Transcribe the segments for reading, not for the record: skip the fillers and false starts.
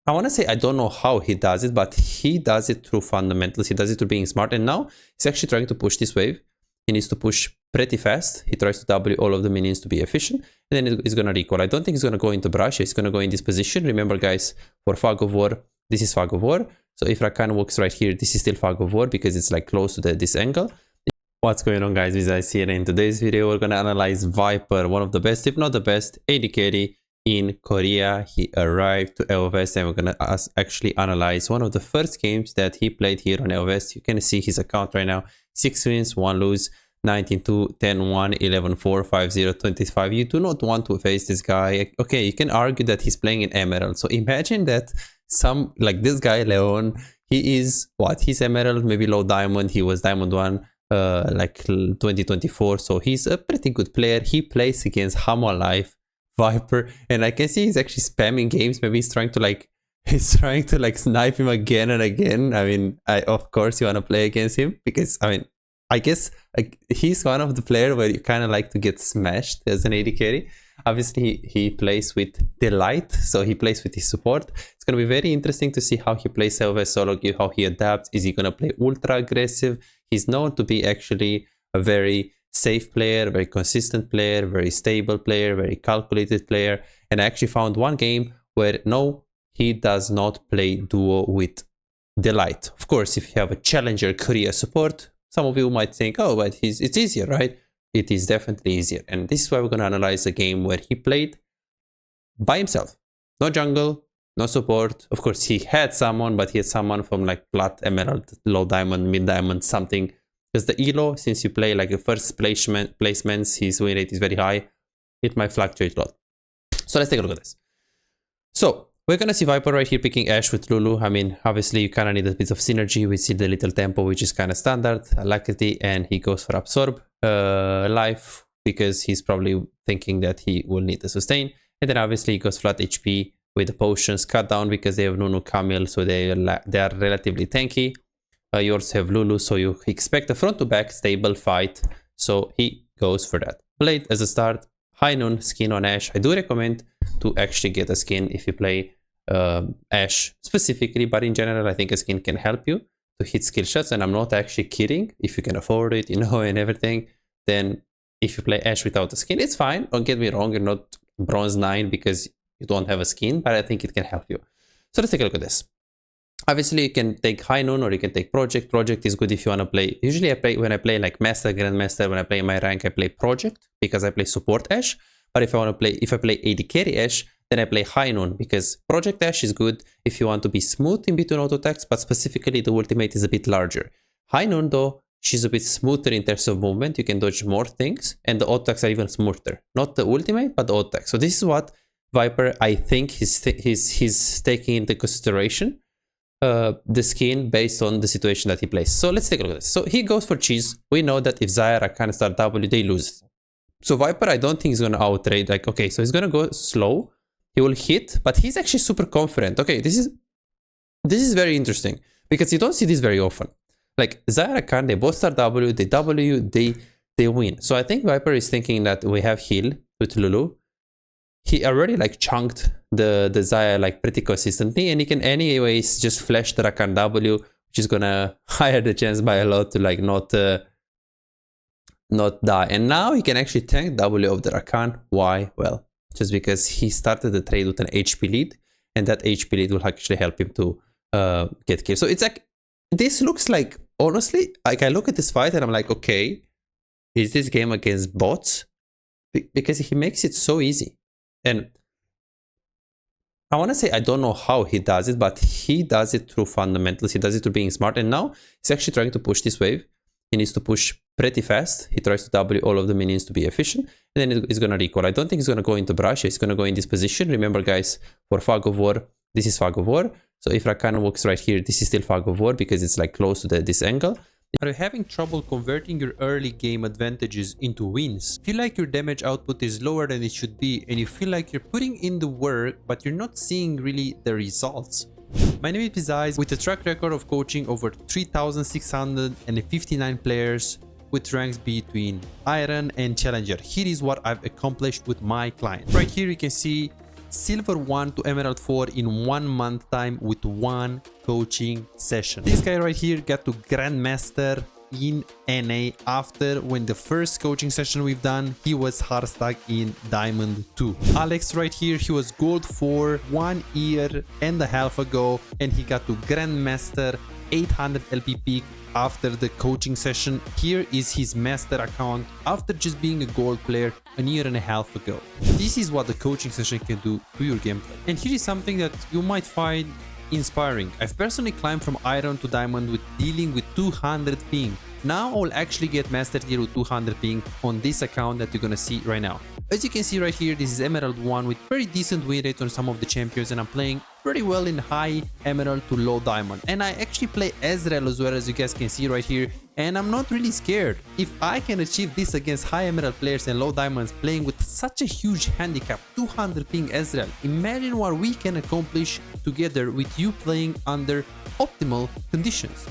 I want to say I don't know how he does it, but he does it through fundamentals. He does it through being smart. And now he's actually trying to push this wave. He needs to push pretty fast. He tries to W all of the minions to be efficient. And then he's going to recall. I don't think he's going to go into brush. He's going to go in this position. Remember, guys, for Fog of War, this is Fog of War. So if Rakan walks right here, this is still Fog of War because it's like close to this angle. What's going on, guys? Vizais here. In today's video, we're going to analyze Viper, one of the best, if not the best, AD carry in Korea. He arrived to LVS and we're going to actually analyze one of the first games that he played here on LVS. You can see his account right now. 6 wins, 1 lose, 19-2, 10-1, 11-4, 5-0, 25. You do not want to face this guy. Okay, you can argue that he's playing in Emerald. So imagine that some, like this guy, Leon, he is, what? He's Emerald, maybe low Diamond. He was Diamond 1. Like 2024, so he's a pretty good player. He plays against Hamo Life, Viper, and I can see he's actually spamming games. Maybe he's trying to like snipe him again and again. I mean, of course you want to play against him because I guess like, he's one of the players where you kind of like to get smashed as an AD carry. Obviously he plays with Delight, so he plays with his support. It's going to be very interesting to see how he plays SoloQ, how he adapts. Is he going to play ultra aggressive? He's known to be actually a very safe player, very consistent player, very stable player, very calculated player. And I actually found one game where no, he does not play duo with Delight. Of course, if you have a challenger Korea support, some of you might think, oh, but it's easier, right? It is definitely easier. And this is why we're going to analyze a game where he played by himself. No jungle, no support. Of course, he had someone, but he had someone from like Plat, Emerald, Low Diamond, Mid Diamond, something. Because the elo, since you play like the first placements, his win rate is very high. It might fluctuate a lot. So let's take a look at this. So we're going to see Viper right here picking Ashe with Lulu. I mean, obviously you kind of need a bit of synergy. We see the little tempo, which is kind of standard, alacrity, and he goes for Absorb life because he's probably thinking that he will need to sustain. And then obviously he goes flat HP with the potions, cut down because they have Nunu, Camille, so they are relatively tanky. You also have Lulu, so you expect a front to back stable fight. So he goes for that. Blade as a start, high noon, skin on Ashe. I do recommend to actually get a skin if you play Ashe specifically, but in general, I think a skin can help you to hit skill shots. And I'm not actually kidding. If you can afford it, you know, and everything, then if you play Ashe without a skin, it's fine. Don't get me wrong, you're not bronze 9 because you don't have a skin, but I think it can help you. So let's take a look at this. Obviously, you can take High Noon or you can take Project. Project is good if you want to play. Usually, when I play like Master, Grandmaster, when I play my rank, I play Project because I play support Ashe. But if I play AD carry Ashe, then I play High Noon because Project Ashe is good if you want to be smooth in between auto attacks, but specifically the ultimate is a bit larger. High Noon though, she's a bit smoother in terms of movement. You can dodge more things, and the auto attacks are even smoother. Not the ultimate, but the auto attacks. So this is what Viper, I think he's taking into consideration. The skin based on the situation that he plays. So let's take a look at this. So he goes for cheese. We know that if Zyra can start W, they lose. So Viper, I don't think he's going to outrade. Like, okay, so he's going to go slow. He will hit, but he's actually super confident. Okay, this is very interesting because you don't see this very often. Like Zyra can, they both start W, they W, they win. So I think Viper is thinking that we have heal with Lulu. He already like chunked the Zaya like pretty consistently, and he can anyways just flash the Rakan W, which is gonna higher the chance by a lot to like not die. And now he can actually tank W of the Rakan. Why? Well, just because he started the trade with an HP lead, and that HP lead will actually help him to get killed. So it's like, this looks like, honestly, like I look at this fight and I'm like, okay, is this game against bots? Because he makes it so easy. And I want to say I don't know how he does it, but he does it through fundamentals. He does it through being smart. And now he's actually trying to push this wave. He needs to push pretty fast. He tries to W all of the minions to be efficient. And then he's going to recall. I don't think he's going to go into brush. He's going to go in this position. Remember, guys, for Fog of War, this is Fog of War. So if Rakan walks right here, this is still Fog of War because it's like close to this angle. Are you having trouble converting your early game advantages into wins? Feel like your damage output is lower than it should be and you feel like you're putting in the work but you're not seeing really the results? My name is Vizais with a track record of coaching over 3,659 players with ranks between Iron and Challenger. Here is what I've accomplished with my clients. Right here you can see Silver 1 to Emerald 4 in 1 month time with 1 coaching session. This guy right here got to Grandmaster in NA after when the first coaching session we've done, he was hard stuck in Diamond 2. Alex right here, he was Gold 4 1 year and a half ago, and he got to Grandmaster 800 LPP after the coaching session. Here is his master account after just being a gold player a year and a half ago. This is what the coaching session can do to your gameplay. And here is something that you might find inspiring. I've personally climbed from Iron to Diamond with dealing with 200 ping. Now I'll actually get Master Tier with 200 ping on this account that you're gonna see right now. As you can see right here, this is Emerald 1 with very decent win rate on some of the champions, and I'm playing pretty well in high Emerald to low Diamond. And I actually play Ezreal as well, as you guys can see right here, and I'm not really scared. If I can achieve this against high Emerald players and low Diamonds playing with such a huge handicap, 200 ping Ezreal, imagine what we can accomplish together with you playing under optimal conditions.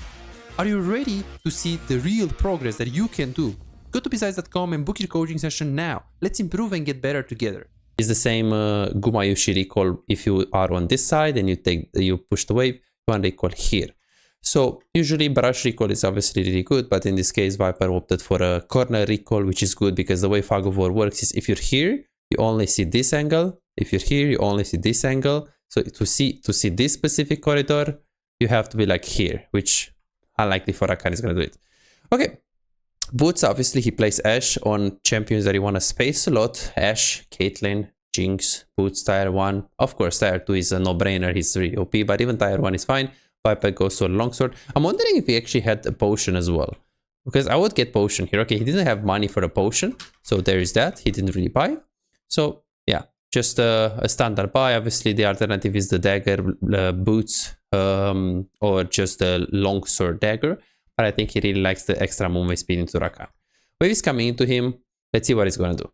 Are you ready to see the real progress that you can do? Go to besides.com and book your coaching session now. Let's improve and get better together. It's the same Gumayushi recall. If you are on this side and you push the wave, you want recall here. So usually brush recall is obviously really good, but in this case Viper opted for a corner recall, which is good because the way Fog of War works is if you're here, you only see this angle. If you're here, you only see this angle. So to see this specific corridor, you have to be like here, which unlikely for Rakan is gonna do it. Okay. Boots, obviously he plays Ashe on champions that you want to space a lot. Ashe, Caitlyn, Jinx, Boots, Tier 1. Of course, Tier 2 is a no-brainer, he's really OP, but even Tier 1 is fine. Viper goes for longsword. I'm wondering if he actually had a potion as well, because I would get potion here. Okay, he didn't have money for a potion, so there is that. He didn't really buy. So yeah, just a standard buy. Obviously, the alternative is the dagger, boots, or just the longsword dagger. But I think he really likes the extra movement speed into Rakan. Wave is coming into him. Let's see what he's gonna do.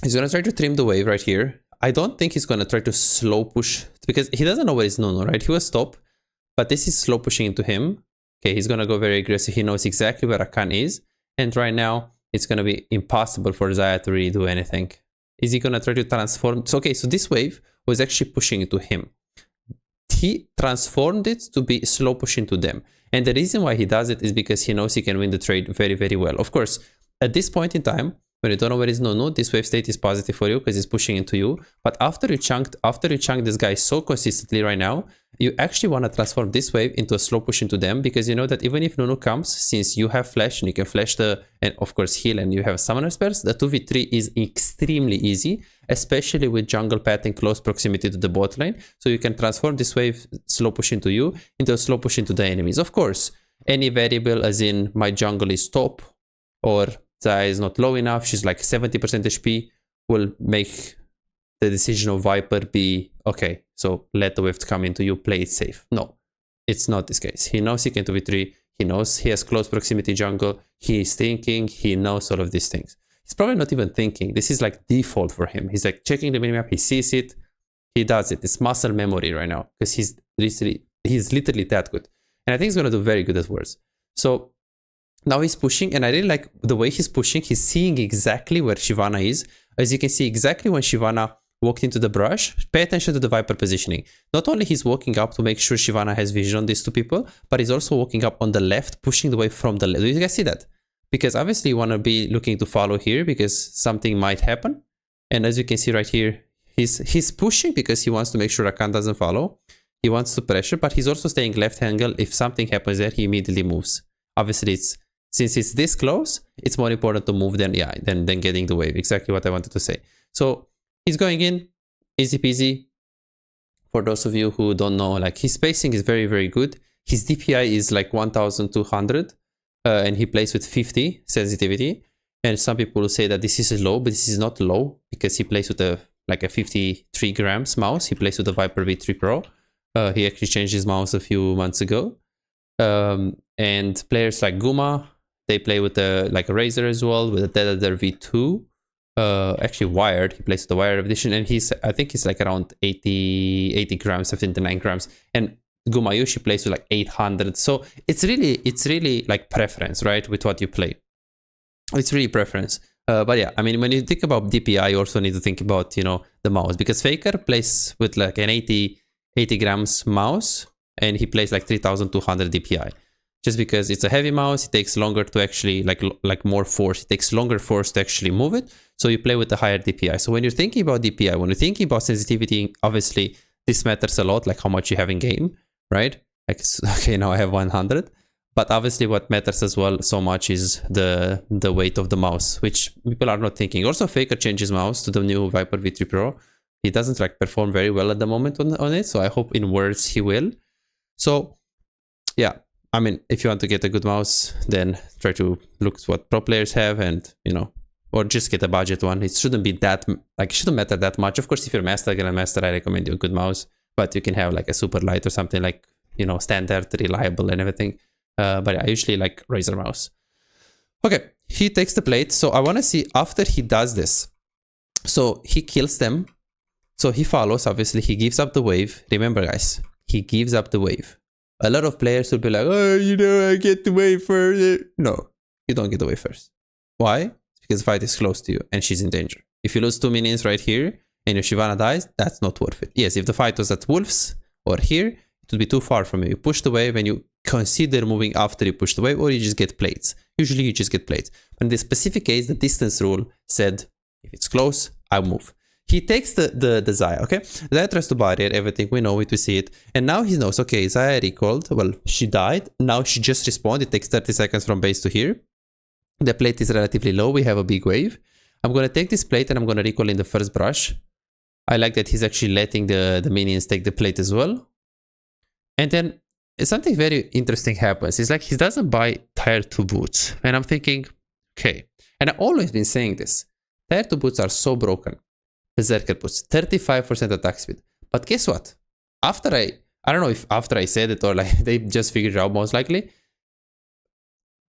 He's gonna try to trim the wave right here. I don't think he's gonna try to slow push because he doesn't know where is Nunu, right? He was top, but this is slow pushing into him. Okay, he's gonna go very aggressive. He knows exactly where Rakan is, and right now it's gonna be impossible for Xayah to really do anything. Is he gonna try to transform? So, okay, so this wave was actually pushing into him. He transformed it to be slow push into them. And the reason why he does it is because he knows he can win the trade very, very well. Of course, at this point in time, when you don't know where is Nunu, this wave state is positive for you because it's pushing into you. But after you chunk this guy so consistently right now, you actually want to transform this wave into a slow push into them, because you know that even if Nunu comes, since you have flash and you can flash and of course heal, and you have summoner spells, the 2v3 is extremely easy, especially with jungle path in close proximity to the bot lane. So you can transform this wave slow push into you into a slow push into the enemies. Of course, any variable as in my jungle is top or Xayah is not low enough, she's like 70% HP, will make the decision of Viper be, okay, so let the wave come into you, play it safe. No, it's not this case. He knows he can 2v3, he knows he has close proximity jungle, he is thinking, he knows all of these things. He's probably not even thinking. This is like default for him. He's like checking the minimap, he sees it, he does it. It's muscle memory right now because he's literally that good. And I think he's going to do very good at words. So now he's pushing, and I really like the way he's pushing. He's seeing exactly where Shyvana is. As you can see, exactly when Shyvana walked into the brush, pay attention to the Viper positioning. Not only he's walking up to make sure Shyvana has vision on these two people, but he's also walking up on the left, pushing the wave from the left. Do you guys see that? Because obviously you want to be looking to follow here because something might happen. And as you can see right here, he's pushing because he wants to make sure Rakan doesn't follow. He wants to pressure, but he's also staying left angle. If something happens there, he immediately moves. Obviously, since it's this close, it's more important to move than getting the wave. Exactly what I wanted to say. So he's going in, easy peasy. For those of you who don't know, like his spacing is very, very good. His DPI is like 1200. And he plays with 50 sensitivity, and some people will say that this is low, but this is not low because he plays with a 53 grams mouse. He plays with the Viper V3 Pro. He actually changed his mouse a few months ago. And players like Guma, they play with a Razer as well, with a Tether V2. Actually wired, he plays with the wired edition, and I think he's like around 80 grams, 79 grams. And Gumayushi plays with like 800. So it's really like preference, right? With what you play. It's really preference. But yeah, I mean, when you think about DPI, you also need to think about, you know, the mouse, because Faker plays with like an 80 grams mouse and he plays like 3200 DPI. Just because it's a heavy mouse, it takes longer to actually like more force. It takes longer force to actually move it. So you play with a higher DPI. So when you're thinking about DPI, when you're thinking about sensitivity, obviously this matters a lot, like how much you have in game, right? Like, okay, now I have 100. But obviously what matters as well so much is the weight of the mouse, which people are not thinking. Also, Faker changes mouse to the new Viper V3 Pro. He doesn't like perform very well at the moment on it. So I hope in words he will. So yeah, I mean, if you want to get a good mouse, then try to look at what pro players have and, you know, or just get a budget one. It shouldn't be that, like, it shouldn't matter that much. Of course, if you're master, grandmaster, I recommend you a good mouse, but you can have like a super light or something like, you know, standard, reliable and everything. But I usually like Razer mouse. Okay, he takes the plate. So I want to see after he does this. So he kills them. So he follows, obviously, he gives up the wave. Remember, guys, he gives up the wave. A lot of players will be like, oh, you know, I get the wave first. No, you don't get the wave first. Why? Because the fight is close to you and she's in danger. If you lose 2 minions right here and your Shyvana dies, that's not worth it. Yes, if the fight was at Wolves or here, it would be too far from you. You push the wave and you consider moving after you push the wave, or you just get plates. Usually you just get plates. But in this specific case, the distance rule said, if it's close, I move. He takes the Xayah, okay? Xayah tries to barrier everything, we know it, we see it. And now he knows, okay, Xayah recalled, well, she died. Now she just respawned, it takes 30 seconds from base to here. The plate is relatively low, we have a big wave. I'm gonna take this plate and I'm gonna recall in the first brush. I like that he's actually letting the minions take the plate as well. And then something very interesting happens. It's like he doesn't buy tier 2 boots. And I'm thinking, okay. And I've always been saying this. Tier 2 boots are so broken. Berserker boots, 35% attack speed. But guess what? After I don't know if after I said it or like they just figured it out most likely,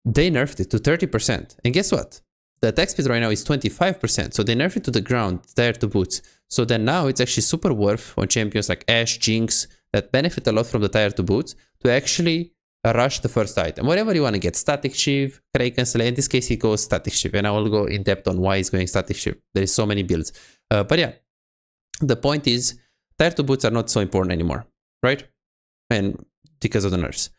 they nerfed it to 30%. And guess what? The attack speed right now is 25%. So they nerfed it to the ground, tier 2 boots. So then now it's actually super worth on champions like Ashe, Jinx, that benefit a lot from the tier 2 boots to actually rush the first item. Whatever you want to get, static shiv, Kraken Slayer. In this case, he goes static shiv, and I will go in depth on why he's going static shiv. There is so many builds. But yeah, the point is, tier 2 boots are not so important anymore, right? And because of the nerfs.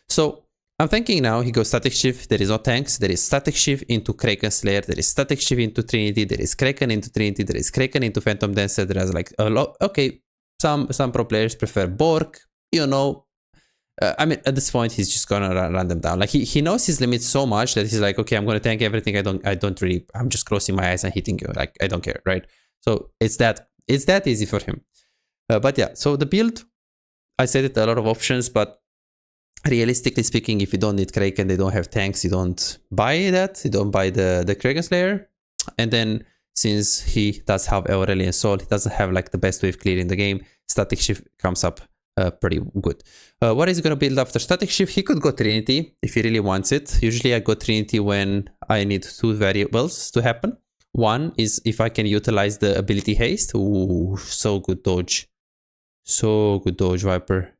So I'm thinking now he goes static shiv, there is no tanks, there is static shiv into Kraken Slayer, there is static shiv into Trinity, there is Kraken into Trinity, there is Kraken into Phantom Dancer, there is like a lot. Okay, some pro players prefer Bork, you know. I mean, at this point, he's just gonna run them down. Like he knows his limits so much that he's like, okay, I'm gonna tank everything. I don't really. I'm just closing my eyes and hitting you. Like I don't care, right? So it's that easy for him. But yeah, so the build, I said it, a lot of options, but realistically speaking, if you don't need Kraken, they don't have tanks, you don't buy that. You don't buy the Kraken Slayer, and then since he does have Aurelian Soul, he doesn't have like the best wave clear in the game. Static shift comes up pretty good. What is he going to build after static shift? He could go Trinity if he really wants it. Usually I go Trinity when I need 2 variables to happen. One is if I can utilize the ability haste. Ooh, so good dodge. So good dodge, Viper.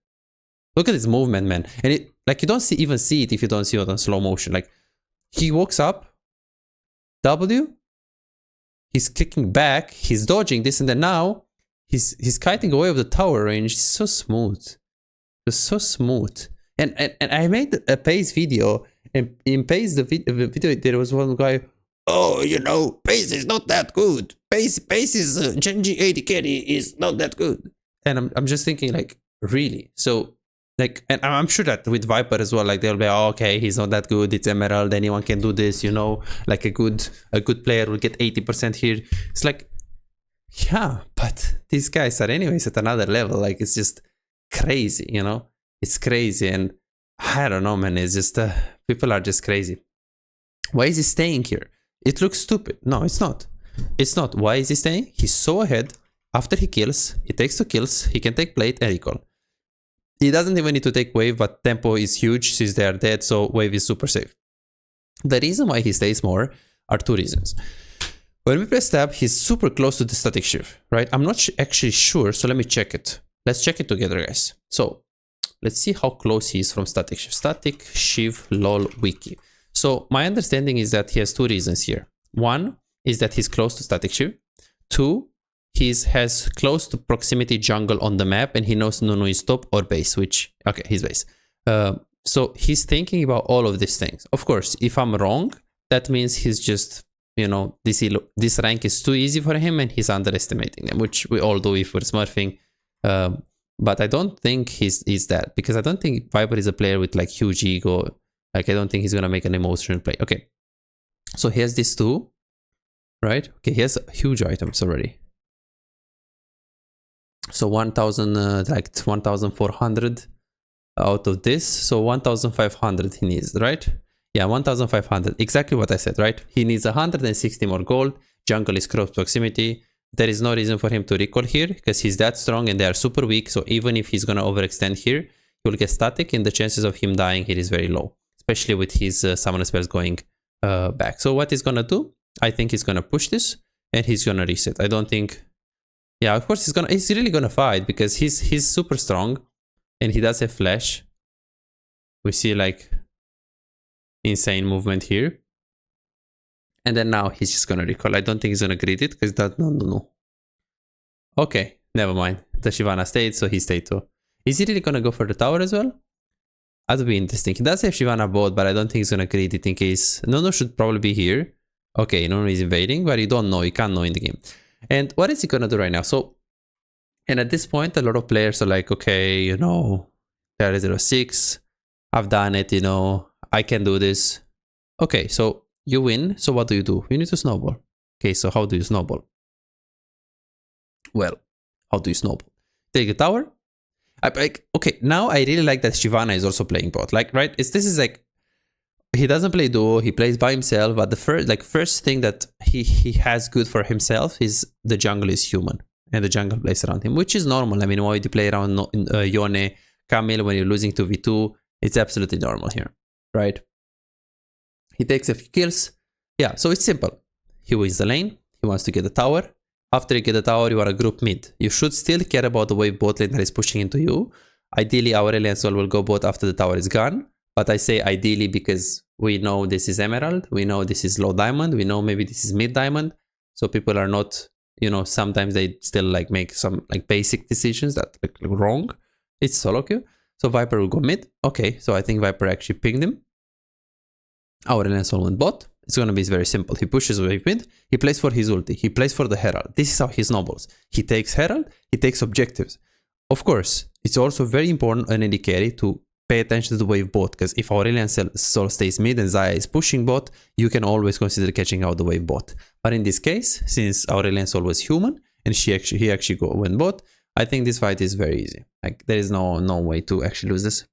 Look at his movement, man. And it, like, you don't even see it if you don't see it on slow motion. Like, he walks up, W, he's kicking back, he's dodging this, and then now he's kiting away with the tower range. It's so smooth. It's so smooth. And I made a Pace video, and in Pace the video there was one guy, oh, you know, Pace is not that good. Pace is Genji 80 carry is not that good. And I'm just thinking, like, really? So like, and I'm sure that with Viper as well, like they'll be, oh, okay, he's not that good, it's Emerald, anyone can do this, you know, like a good player will get 80% here. It's like, yeah, but these guys are anyways at another level. Like, it's just crazy, you know, it's crazy. And I don't know, man, it's just people are just crazy. Why is he staying here? It looks stupid. No, it's not. It's not. Why is he staying? He's so ahead. After he kills, he takes 2 kills, he can take plate and recall. He doesn't even need to take wave, but tempo is huge since they are dead, so wave is super safe. The reason why he stays more are 2 reasons. When we press tab, he's super close to the static shift, right? I'm not actually sure, so let me check it. Let's check it together, guys. So let's see how close he is from static shift. Static shift lol wiki. So my understanding is that he has 2 reasons here. One is that he's close to static shift. 2, he has close to proximity jungle on the map, and he knows Nunu is top or base, which, okay, he's base. So he's thinking about all of these things. Of course, if I'm wrong, that means he's just, you know, this rank is too easy for him and he's underestimating them, which we all do if we're smurfing. But I don't think he's that, because I don't think Viper is a player with like huge ego. Like, I don't think he's gonna make an emotional play. Okay, so he has these 2, right? Okay, he has huge items already. So 1,000, like 1,400 out of this. So 1,500 he needs, right? Yeah, 1,500. Exactly what I said, right? He needs 160 more gold. Jungle is close proximity. There is no reason for him to recall here because he's that strong and they are super weak. So even if he's going to overextend here, he will get static and the chances of him dying here is very low, especially with his summoner spells going back. So what he's going to do, I think he's going to push this and he's going to reset. I don't think... Yeah, of course he's really going to fight because he's super strong and he does have flash. We see like insane movement here. And then now he's just going to recall. I don't think he's going to grid it because that... No. Okay, never mind. The Shyvana stayed, so he stayed too. Is he really going to go for the tower as well? That would be interesting. He does have Shyvana bot, but I don't think he's going to grid it in case... Nunu should probably be here. Okay, Nunu is invading, but you don't know. You can't know in the game. And what is he going to do right now? So, and at this point, a lot of players are like, okay, you know, there is 06. I've done it, you know, I can do this. Okay, so you win. So what do? You need to snowball. Okay, so how do you snowball? Well, how do you snowball? Take a tower. Okay, now I really like that Shyvana is also playing bot. Like, right? This is like, he doesn't play duo, he plays by himself, but the first thing that he has good for himself is the jungle is human. And the jungle plays around him, which is normal. I mean, why do you play around Yone, Camille when you're losing to V2? It's absolutely normal here, right? He takes a few kills. Yeah, so it's simple. He wins the lane, he wants to get the tower. After you get the tower, you are a group mid. You should still care about the wave bot lane that is pushing into you. Ideally, our alien soul will go bot after the tower is gone. But I say ideally because we know this is emerald, we know this is low diamond, we know maybe this is mid diamond. So people are not, you know, sometimes they still like make some like basic decisions that look wrong. It's solo queue. So Viper will go mid. Okay, so I think Viper actually pinged him. Our alien soul went bot. It's going to be very simple. He pushes wave mid, he plays for his ulti, he plays for the herald. This is how he snowballs. He takes herald, he takes objectives. Of course, it's also very important on AD carry to pay attention to the wave bot, because if Aurelian Soul stays mid and Xayah is pushing bot, you can always consider catching out the wave bot. But in this case, since Aurelian Soul was human and he actually went bot, I think this fight is very easy. Like, there is no way to actually lose this.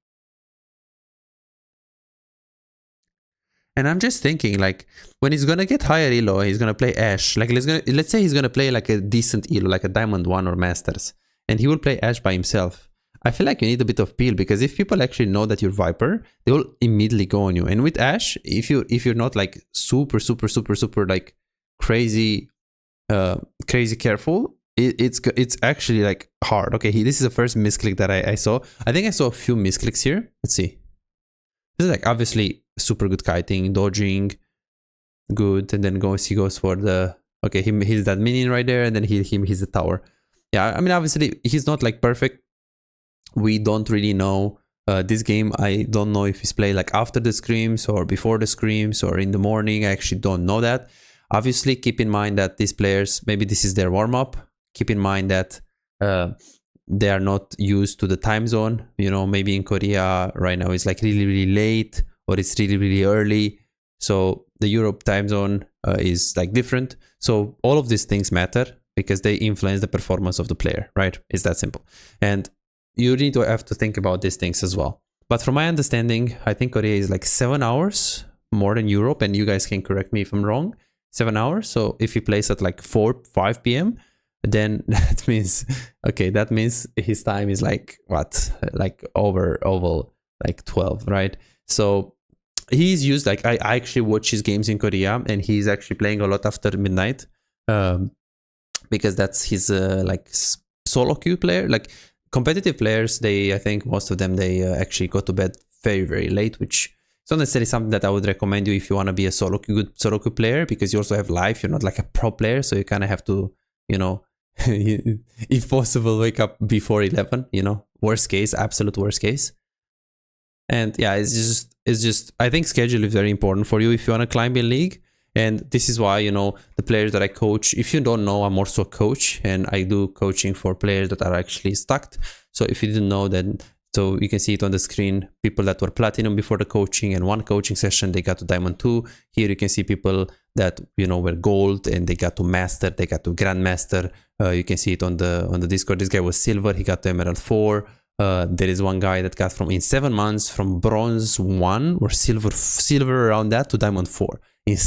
And I'm just thinking, like, when he's gonna get higher elo, he's gonna play Ashe. Like, let's say he's gonna play like a decent elo, like a Diamond 1 or Masters, and he will play Ashe by himself. I feel like you need a bit of peel, because if people actually know that you're Viper, they will immediately go on you. And with Ashe, if you're not like super like crazy careful, it's actually like hard. Okay, this is the first misclick that I saw. I think I saw a few misclicks here. Let's see. This is like obviously super good kiting, dodging, good, and then he goes for the, okay, he's that minion right there, and then he's the tower. Yeah, I mean, obviously he's not like perfect. We don't really know this game. I don't know if he's played like after the scrims or before the scrims or in the morning. I actually don't know that. Obviously, keep in mind that these players, maybe this is their warm-up. Keep in mind that they are not used to the time zone. You know, maybe in Korea right now it's like really late, or it's really early. So the Europe time zone is like different. So all of these things matter because they influence the performance of the player, right? It's that simple. And you need to have to think about these things as well. But from my understanding, I think Korea is like 7 hours more than Europe, and you guys can correct me if I'm wrong. 7 hours. So if he plays at like 5 p.m, then that means, okay, that means his time is like what? Like over like 12, right? So he's used, like, I actually watch his games in Korea, and he's actually playing a lot after midnight, because that's his like solo queue player. Like, competitive players, I think most of them, they actually go to bed very late, which is It's not necessarily something that I would recommend you if you want to be a good SoloQ player, because you also have life. You're not like a pro player, so you kind of have to, you know, if possible, wake up before 11. You know, worst case, absolute worst case. And yeah, it's just I think schedule is very important for you if you want to climb in league. And this is why, you know, the players that I coach, if you don't know, I'm also a coach and I do coaching for players that are actually stuck. So if you didn't know, then so you can see it on the screen, people that were platinum before the coaching, and one coaching session they got to diamond 2. Here you can see people that, you know, were gold and they got to master, they got to grandmaster. You can see it on the Discord. This guy was silver, he got to emerald 4. There is one guy that got in 7 months from bronze 1 or silver around that to diamond 4 in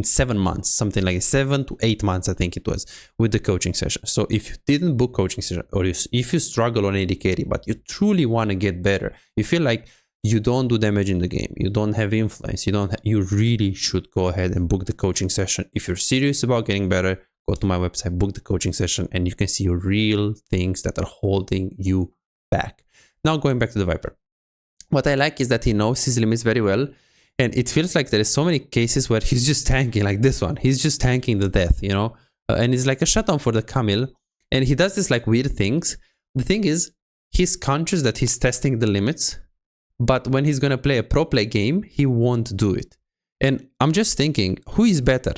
7 months, something like 7 to 8 months, I think it was, with the coaching session. So if you didn't book coaching session, or if you struggle on AD carry, but you truly want to get better, you feel like you don't do damage in the game, you don't have influence, you really should go ahead and book the coaching session. If you're serious about getting better, go to my website, book the coaching session, and you can see real things that are holding you back. Now going back to the Viper, what I like is that he knows his limits very well, and it feels like there is so many cases where he's just tanking, like this one, he's just tanking the death, you know, and it's like a shutdown for the Camille, and he does this like weird things. The thing is, he's conscious that he's testing the limits, but when he's gonna play a pro play game, he won't do it. And I'm just thinking, who is better,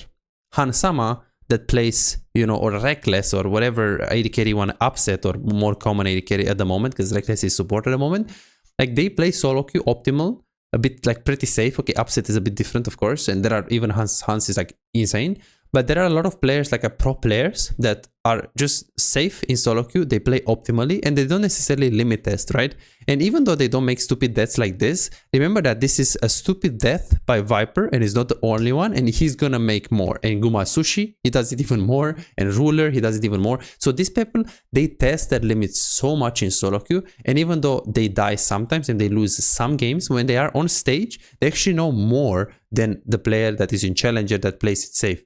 Hansama that plays, you know, or Reckless or whatever AD carry want to upset, or more common AD carry at the moment, because Reckless is support at the moment. Like they play SoloQ optimal, a bit like pretty safe. Okay, upset is a bit different, of course, and there are even Hans is like insane. But there are a lot of players, like a pro players, that are just safe in SoloQ. They play optimally and they don't necessarily limit test, right? And even though they don't make stupid deaths like this, remember that this is a stupid death by Viper and he's not the only one, and he's gonna make more. And Guma Sushi, he does it even more, and Ruler, he does it even more. So these people, they test their limits so much in SoloQ, and even though they die sometimes and they lose some games, when they are on stage, they actually know more than the player that is in Challenger that plays it safe.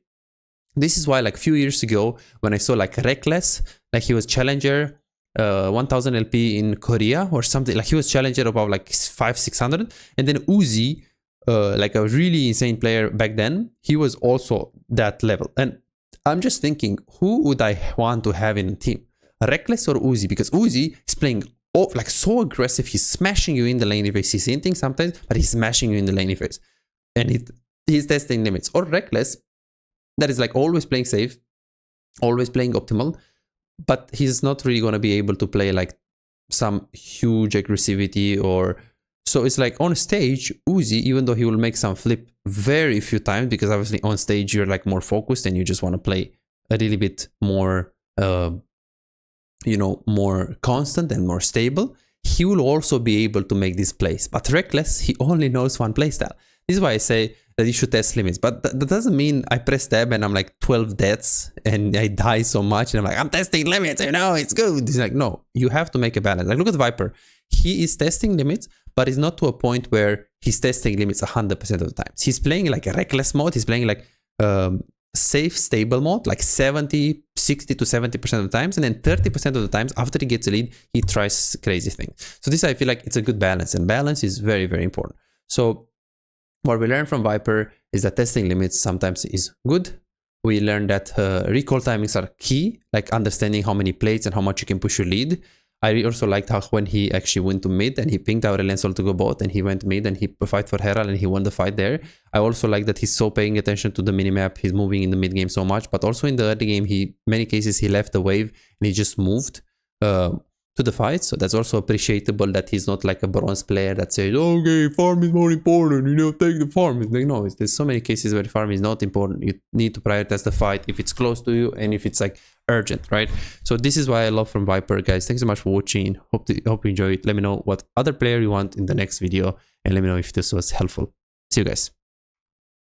This is why, like a few years ago, when I saw like Reckless, like he was Challenger 1000 LP in Korea or something, like he was Challenger about like 500-600, and then Uzi, like a really insane player back then, he was also that level. And I'm just thinking, who would I want to have in a team, Reckless or Uzi? Because Uzi is playing like so aggressive, he's smashing you in the lane phase, he's hinting sometimes, but he's smashing you in the lane phase, and he's testing limits. Or Reckless, that is like always playing safe, always playing optimal, but he's not really going to be able to play like some huge aggressivity. Or so it's like on stage, Uzi, even though he will make some flip very few times, because obviously on stage you're like more focused and you just want to play a little bit more you know, more constant and more stable, he will also be able to make these plays. But Reckless, he only knows one playstyle. This is why I say that you should test limits. But that doesn't mean I press tab and I'm like 12 deaths and I die so much and I'm like, I'm testing limits, you know, it's good. It's like, no, you have to make a balance. Like look at Viper. He is testing limits, but it's not to a point where he's testing limits 100% of the time. He's playing like a Reckless mode. He's playing like safe, stable mode, like 60 to 70% of the times. And then 30% of the times after he gets a lead, he tries crazy things. So this, I feel like it's a good balance, and balance is very, very important. So what we learned from Viper is that testing limits sometimes is good. We learned that recall timings are key, like understanding how many plates and how much you can push your lead. I also liked how when he actually went to mid and he pinged Aurel and Sol to go bot, and he went mid and he fight for Herald and he won the fight there. I also like that he's so paying attention to the minimap. He's moving in the mid game so much, but also in the early game, many cases he left the wave and he just moved to the fight. So that's also appreciable, that he's not like a bronze player that says, okay, farm is more important, you know, take the farm. It's like, no, there's so many cases where farm is not important. You need to prioritize the fight if it's close to you and if it's like urgent, right? So this is why I love from Viper, guys. Thanks so much for watching. Hope you enjoy it. Let me know what other player you want in the next video, and let me know if this was helpful. See you guys.